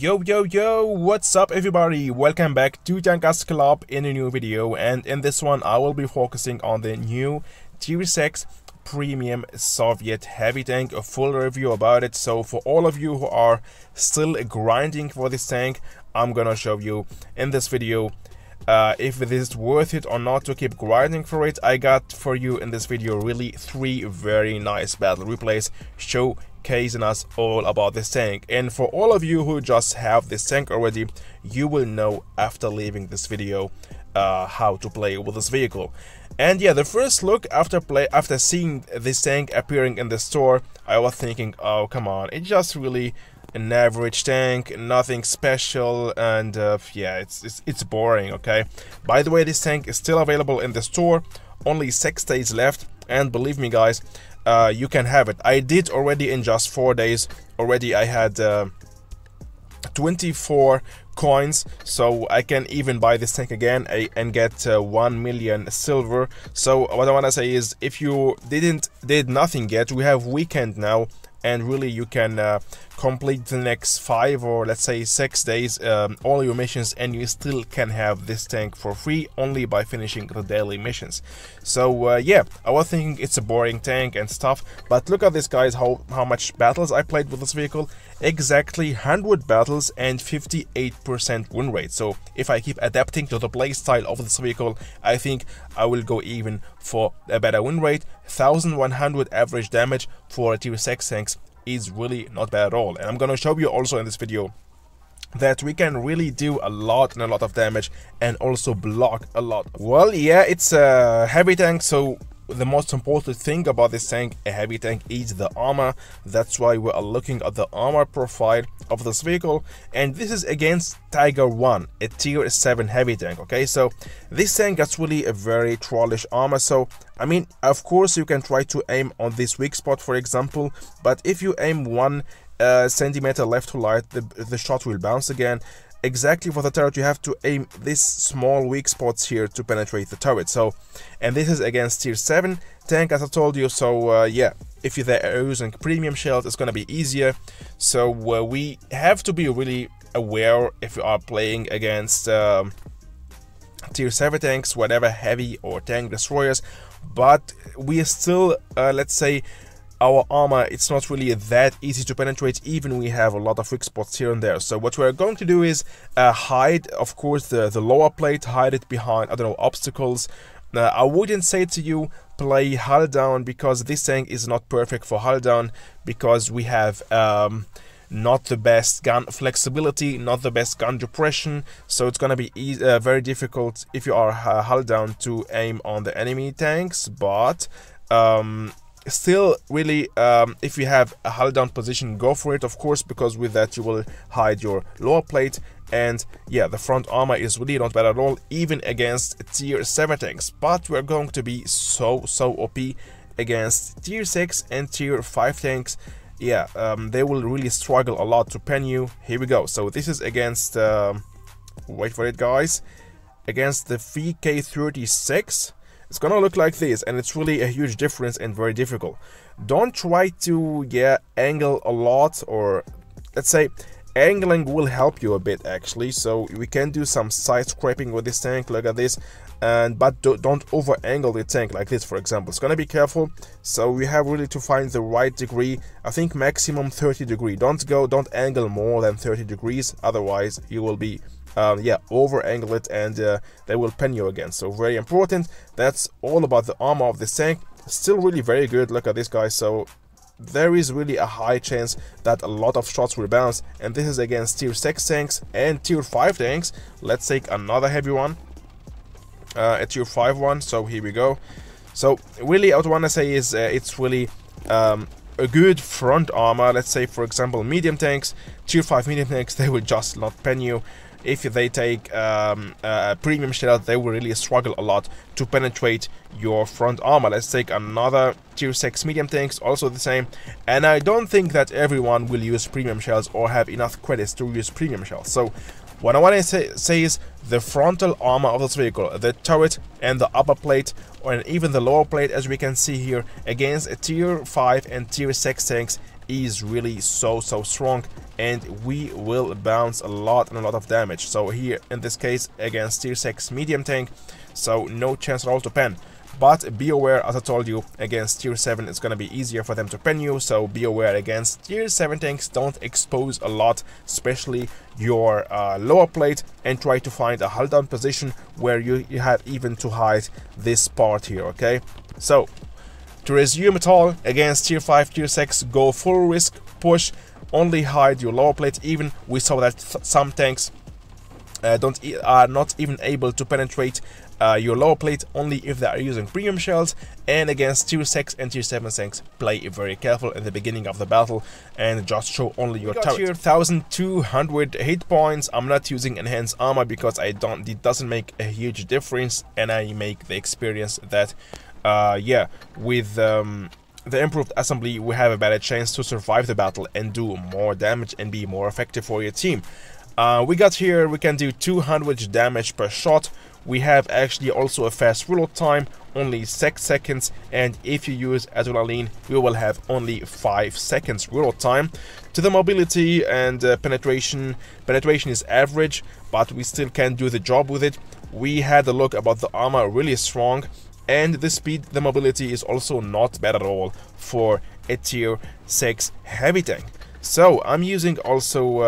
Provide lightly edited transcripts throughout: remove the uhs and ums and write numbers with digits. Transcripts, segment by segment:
Yo, what's up everybody? Welcome back to Tankers Club in a new video, and in this one I will be focusing on the new Tier 6 Premium Soviet Heavy Tank, a full review about it. So for all of you who are still grinding for this tank, I'm gonna show you in this video if it is worth it or not to keep grinding for it. I got for you in this video really 3 very nice battle replays showcasing us all about this tank, and for all of you who just have this tank already, you will know after leaving this video how to play with this vehicle. And yeah, the first look after seeing this tank appearing in the store, I was thinking, oh come on, it's just really an average tank, nothing special, and yeah, it's boring. Okay, by the way, this tank is still available in the store, only 6 days left, and believe me guys, you can have it. I did already in just 4 days. Already I had 24 coins, so I can even buy this tank again and get 1 million silver. So what I want to say is, if you did nothing yet, we have weekend now, and really you can complete the next 5 or let's say 6 days all your missions, and you still can have this tank for free only by finishing the daily missions. So yeah, I was thinking it's a boring tank and stuff, but look at this guys, how much battles I played with this vehicle. Exactly 100 battles and 58% win rate. So if I keep adapting to the play style of this vehicle, I think I will go even for a better win rate. 1100 average damage for a tier 6 tanks is really not bad at all, and I'm gonna show you also in this video that we can really do a lot of damage and also block a lot. Well, yeah, it's a heavy tank, so the most important thing about this tank, a heavy tank, is the armor. That's why we are looking at the armor profile of this vehicle, and this is against Tiger 1, a tier 7 heavy tank. Okay, so this tank gets really a very trollish armor. So I mean, of course you can try to aim on this weak spot, for example, but if you aim 1 centimeter left to right, the shot will bounce again. Exactly for the turret, you have to aim these small weak spots here to penetrate the turret. So, and this is against tier 7 tank, as I told you. So yeah, if you're using premium shells, it's gonna be easier. So we have to be really aware if you are playing against tier 7 tanks, whatever heavy or tank destroyers. But we are still let's say, our armor, it's not really that easy to penetrate, even we have a lot of weak spots here and there. So what we're going to do is hide, of course, the lower plate, hide it behind, I don't know, obstacles. I wouldn't say to you play hull down, because this tank is not perfect for hull down, because we have not the best gun flexibility, not the best gun depression, so it's gonna be very difficult if you are hull down to aim on the enemy tanks. But still, really, if you have a hull down position, go for it, of course, because with that you will hide your lower plate. And yeah, the front armor is really not bad at all, even against tier 7 tanks. But we're going to be so OP against tier 6 and tier 5 tanks. Yeah, they will really struggle a lot to pen you. Here we go. So this is against wait for it guys, against the VK36. It's gonna look like this, and it's really a huge difference and very difficult. Don't try to angle a lot, or let's say angling will help you a bit actually. So we can do some side scraping with this tank, look at this, and but don't over angle the tank like this, for example. It's gonna be careful. So we have really to find the right degree. I think maximum 30 degree. Don't angle more than 30 degrees, otherwise you will be yeah, over angle it, and they will pen you again. So very important. That's all about the armor of this tank. Still really very good. Look at this guy. So there is really a high chance that a lot of shots will bounce, and this is against tier 6 tanks and tier 5 tanks. Let's take another heavy one, a tier 5 one. So here we go. So really, what I want to say is it's really a good front armor. Let's say, for example, medium tanks, tier 5 medium tanks, they will just not pen you. If they take premium shell, they will really struggle a lot to penetrate your front armor. Let's take another tier 6 medium tanks, also the same. And I don't think that everyone will use premium shells or have enough credits to use premium shells. So what I want to say is the frontal armor of this vehicle, the turret and the upper plate, and even the lower plate, as we can see here, against a tier 5 and tier 6 tanks, is really so strong, and we will bounce a lot and a lot of damage. So here in this case against tier 6 medium tank, so no chance at all to pen. But be aware, as I told you, against tier 7 it's gonna be easier for them to pen you, so be aware against tier 7 tanks, don't expose a lot, especially your lower plate, and try to find a hold down position where you have even to hide this part here, okay? So to resume it all, against tier 5, tier 6, go full risk, push, only hide your lower plate. Even we saw that some tanks are not even able to penetrate your lower plate, only if they are using premium shells. And against tier 6 and tier 7 tanks, play very careful in the beginning of the battle and just show only your turret. Here 1200 hit points. I'm not using enhanced armor because it doesn't make a huge difference, and I make the experience that yeah, with the improved assembly we have a better chance to survive the battle and do more damage and be more effective for your team. We got here, we can do 200 damage per shot. We have actually also a fast reload time, only 6 seconds, and if you use adrenaline, we will have only 5 seconds reload time. To the mobility and penetration is average, but we still can do the job with it. We had a look about the armor, really strong, and the speed, the mobility is also not bad at all for a tier 6 heavy tank. So I'm using also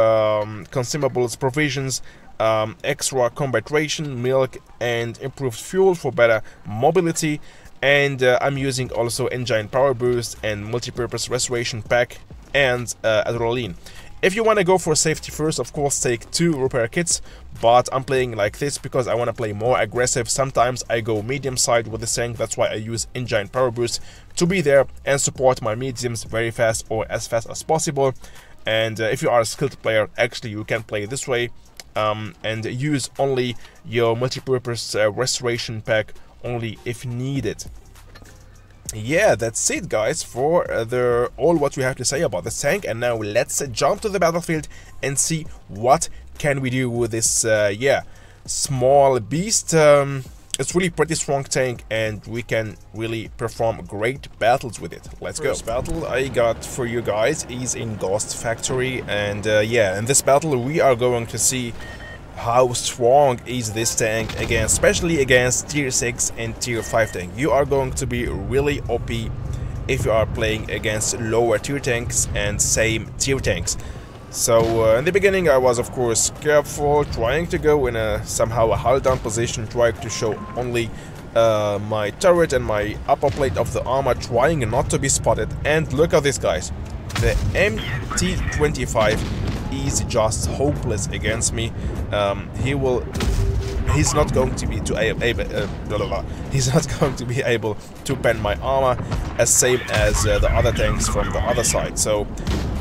consumables, provisions, extra combat ration, milk, and improved fuel for better mobility. And I'm using also engine power boost and multi-purpose restoration pack and adrenaline. If you want to go for safety first, of course take 2 repair kits, but I'm playing like this because I want to play more aggressive. Sometimes I go medium side with the tank, that's why I use engine power boost to be there and support my mediums very fast, or as fast as possible. And if you are a skilled player, actually you can play this way and use only your multi-purpose restoration pack only if needed. Yeah, that's it guys for all what we have to say about this tank. And now let's jump to the battlefield and see what can we do with this yeah, small beast. It's really pretty strong tank, and we can really perform great battles with it. Let's go. First battle I got for you guys is in Ghost Factory, and yeah, in this battle we are going to see how strong is this tank, again, especially against tier 6 and tier 5 tank. You are going to be really OP if you are playing against lower tier tanks and same tier tanks. So in the beginning I was of course careful, trying to go in a somehow a hold down position, trying to show only my turret and my upper plate of the armor, trying not to be spotted. And look at this guys, the MT25 is just hopeless against me. He's not going to be able to pen my armor as same as the other tanks from the other side. So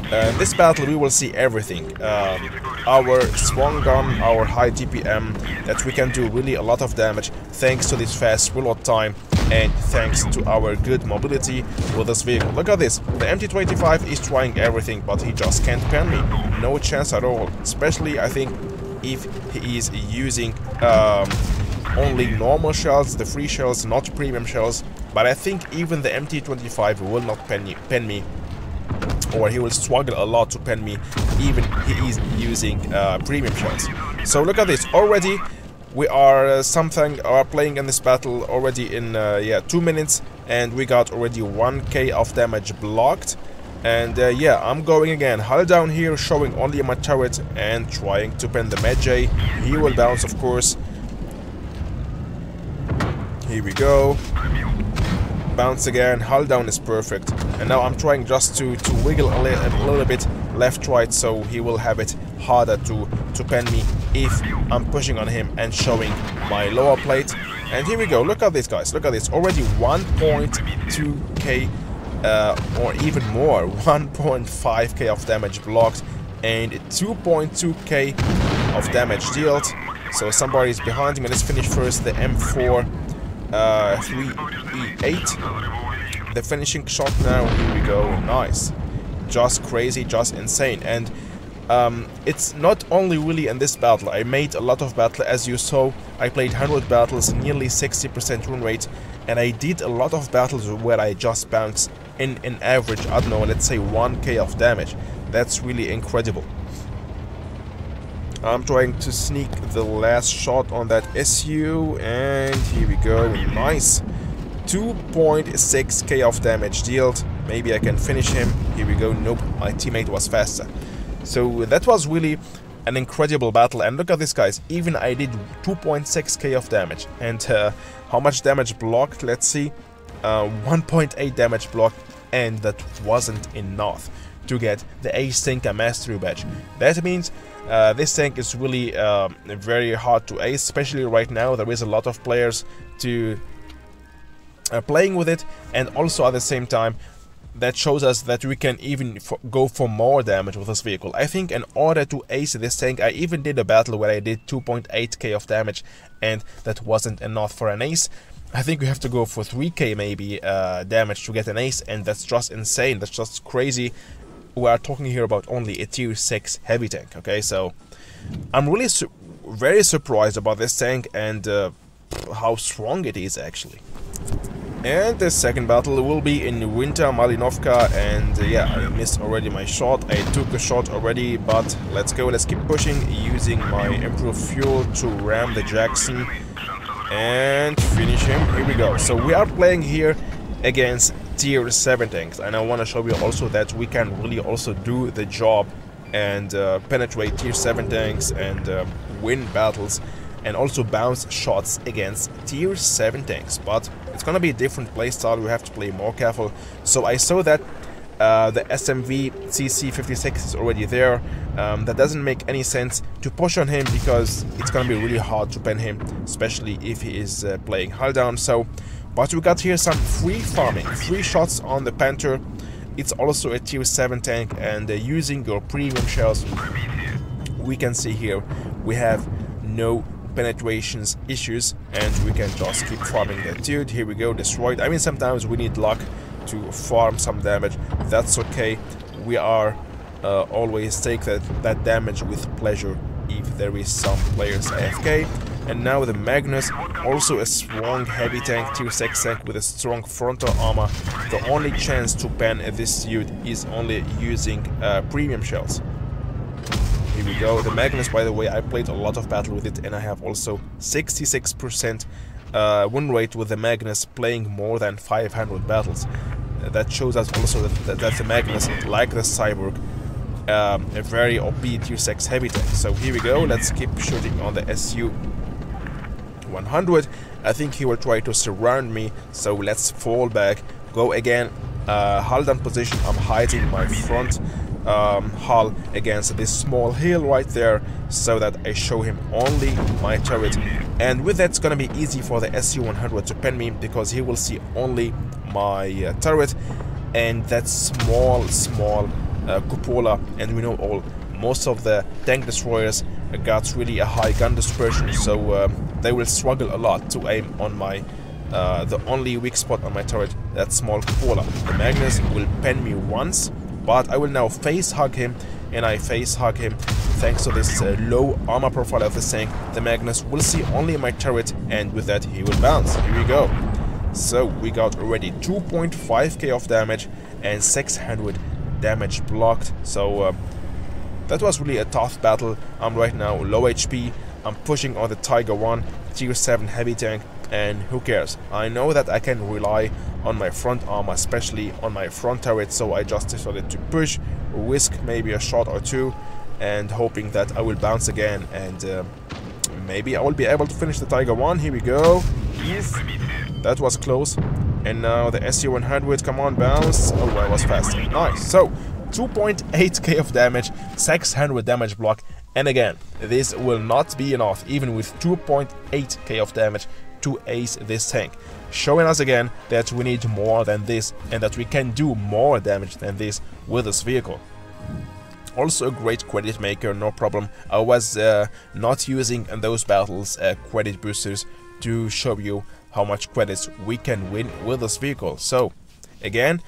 in this battle we will see everything. Our strong gun, our high DPM, that we can do really a lot of damage thanks to this fast reload time and thanks to our good mobility with this vehicle. Look at this, the MT25 is trying everything, but he just can't pen me. No chance at all, especially I think if he is using only normal shells, the free shells, not premium shells. But I think even the MT25 will not pen me, or he will struggle a lot to pen me, even he is using premium shells. So look at this, already we are playing in this battle already in yeah, 2 minutes, and we got already 1k of damage blocked. And yeah, I'm going again, hold down here, showing only my turret and trying to pen the Medjay. He will bounce of course. Here we go. Bounce again, hold down is perfect. And now I'm trying just to wiggle a little bit left right, so he will have it harder to pen me if I'm pushing on him and showing my lower plate. And here we go, look at this guys, look at this, already 1.2k or even more, 1.5k of damage blocked and 2.2k of damage dealt. So somebody is behind me. Let's finish first the M4 3E8, the finishing shot now. Here we go, nice, just crazy, just insane. And it's not only really in this battle, I made a lot of battle, as you saw. I played 100 battles, nearly 60% run rate, and I did a lot of battles where I just bounced in average, I don't know, let's say 1k of damage. That's really incredible. I'm trying to sneak the last shot on that SU, and here we go. Nice. 2.6k of damage dealt. Maybe I can finish him. Here we go. Nope, my teammate was faster. So that was really an incredible battle. And look at this, guys. Even I did 2.6k of damage. And how much damage blocked? Let's see. 1.8 damage blocked. And that wasn't enough to get the Ace Tank Mastery Badge. That means this tank is really very hard to ace, especially right now. There is a lot of players to playing with it, and also at the same time that shows us that we can even go for more damage with this vehicle. I think in order to ace this tank, I even did a battle where I did 2.8k of damage, and that wasn't enough for an ace. I think we have to go for 3k maybe damage to get an ace, and that's just insane. That's just crazy. We are talking here about only a tier 6 heavy tank, okay? So I'm really very surprised about this tank and how strong it is actually. And the second battle will be in Winter Malinovka, and yeah, I missed already my shot. I took a shot already, but let's go, let's keep pushing, using my improved fuel to ram the Jackson and finish him. Here we go. So we are playing here against tier 7 tanks, and I want to show you also that we can really also do the job and penetrate tier 7 tanks and win battles and also bounce shots against tier 7 tanks. But it's gonna be a different playstyle. We have to play more careful. So I saw that the SMV CC56 is already there. That doesn't make any sense to push on him because it's gonna be really hard to pen him, especially if he is playing hull down. So but we got here some free farming, free shots on the Panther. It's also a tier 7 tank, and using your premium shells, we can see here we have no penetrations issues, and we can just keep farming that dude. Here we go, destroyed. I mean, sometimes we need luck to farm some damage. That's okay. We are always take that damage with pleasure if there is some players AFK. And now the Magnus, also a strong heavy tank, tier 6 tank with a strong frontal armor. The only chance to pen this dude is only using premium shells. Here we go. The Magnus, by the way, I played a lot of battle with it, and I have also 66% win rate with the Magnus, playing more than 500 battles. That shows us also that the Magnus, like the Cyborg, a very OP tier 6 heavy tank. So here we go. Let's keep shooting on the SU 100. I think he will try to surround me, so let's fall back, go again, hull down position. I'm hiding my front hull against this small hill right there, so that I show him only my turret, and with that it's gonna be easy for the SU-100 to pen me, because he will see only my turret and that small cupola. And we know all, most of the tank destroyers got really a high gun dispersion, so they will struggle a lot to aim on my the only weak spot on my turret, that small cupola. The Magnus will pen me once, but I will now face hug him, and I face hug him thanks to this low armor profile of the tank. The Magnus will see only my turret, and with that he will bounce. Here we go. So we got already 2.5k of damage and 600 damage blocked. So that was really a tough battle. I'm right now low HP. I'm pushing on the Tiger 1 tier 7 heavy tank, and who cares? I know that I can rely on my front armor, especially on my front turret, so I just decided to push, risk maybe a shot or two, and hoping that I will bounce again, and maybe I will be able to finish the Tiger 1. Here we go. Yes, that was close. And now the SU-100, come on, bounce. Oh, I was faster. Nice. So 2.8k of damage, 600 damage block, and again, this will not be enough, even with 2.8k of damage, to ace this tank, showing us again that we need more than this, and that we can do more damage than this with this vehicle. Also a great credit maker, no problem. I was not using in those battles credit boosters to show you how much credits we can win with this vehicle. So again,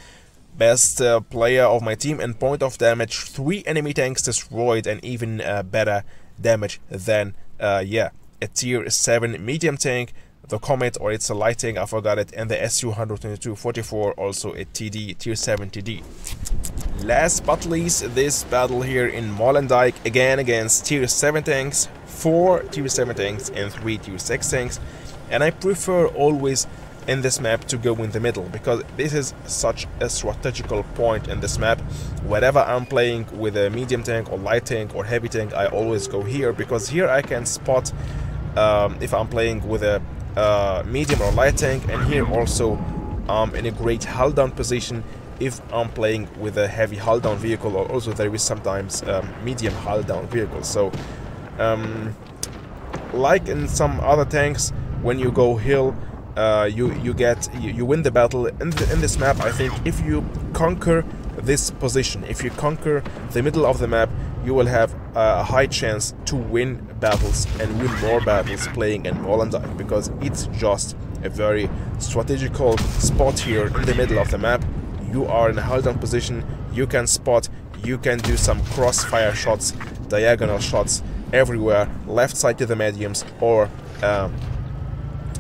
best player of my team in point of damage, 3 enemy tanks destroyed, and even better damage than yeah, a tier 7 medium tank. the Comet, or it's a lighting, I forgot it, and the SU-122-44, also a TD, tier 7 TD. Last but least, this battle here in Molenbeek, again against tier 7 tanks, 4 tier 7 tanks and 3 tier 6 tanks, and I prefer always in this map to go in the middle, because this is such a strategical point in this map. Whenever I'm playing with a medium tank or light tank or heavy tank, I always go here, because here I can spot if I'm playing with a medium or light tank, and here also in a great hull down position if I'm playing with a heavy hull down vehicle, or also there is sometimes medium hull down vehicle. So like in some other tanks, when you go hill, you win the battle. In this map, I think if you conquer this position, if you conquer the middle of the map, you will have a high chance to win battles and win more battles playing in Molenbeek, because it's just a very strategical spot here in the middle of the map. You are in a hull down position, you can spot, you can do some crossfire shots, diagonal shots everywhere, left side to the mediums, or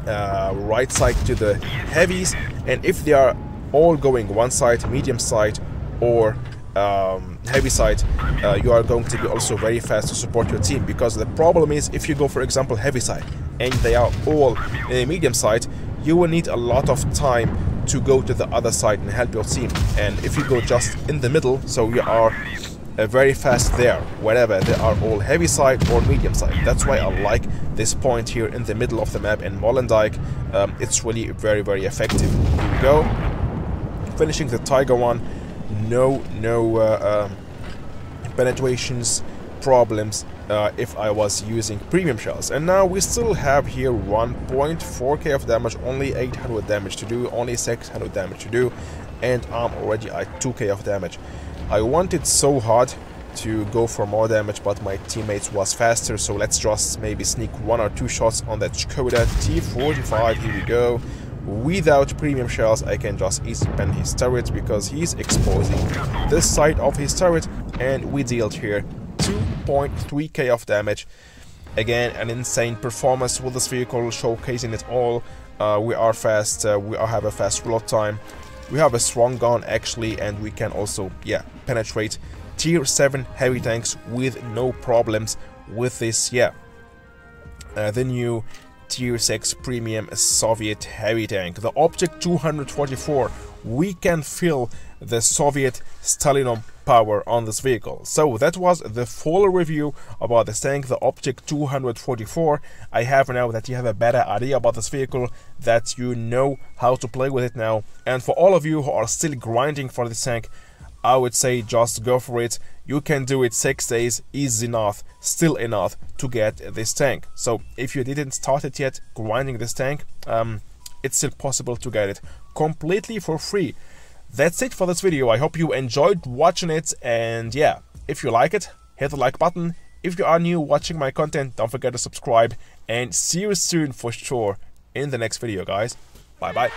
right side to the heavies, and if they are all going one side, medium side or heavy side, you are going to be also very fast to support your team. Because the problem is, if you go for example heavy side and they are all medium side, you will need a lot of time to go to the other side and help your team. And if you go just in the middle, so you are very fast there, wherever they are all heavy side or medium side. That's why I like this point here in the middle of the map in Molenbeek. It's really very, very effective. Here we go, finishing the Tiger one. No penetrations problems if I was using premium shells. And now we still have here 1.4k of damage, only 800 damage to do, only 600 damage to do, and I'm already at 2k of damage. I wanted so hard to go for more damage, but my teammates was faster, so let's just maybe sneak 1 or 2 shots on that Skoda T45. Here we go. Without premium shells, I can just easily pen his turret, because he's exposing this side of his turret, and we dealt here 2.3k of damage. Again, an insane performance with this vehicle, showcasing it all. We are fast, we have a fast reload time, we have a strong gun actually, and we can also, yeah, penetrate tier 7 heavy tanks with no problems with this, yeah, the new tier 6 premium Soviet heavy tank, the Object 244. We can feel the Soviet Stalinum power on this vehicle. So that was the full review about this tank, the Object 244. I have now that you have a better idea about this vehicle, that you know how to play with it now. And for all of you who are still grinding for this tank, I would say just go for it. You can do it 6 days, easy enough, still enough to get this tank. So if you didn't start it yet, grinding this tank, it's still possible to get it completely for free. That's it for this video. I hope you enjoyed watching it, and yeah, if you like it, hit the like button. If you are new watching my content, don't forget to subscribe, and see you soon for sure in the next video, guys. Bye bye.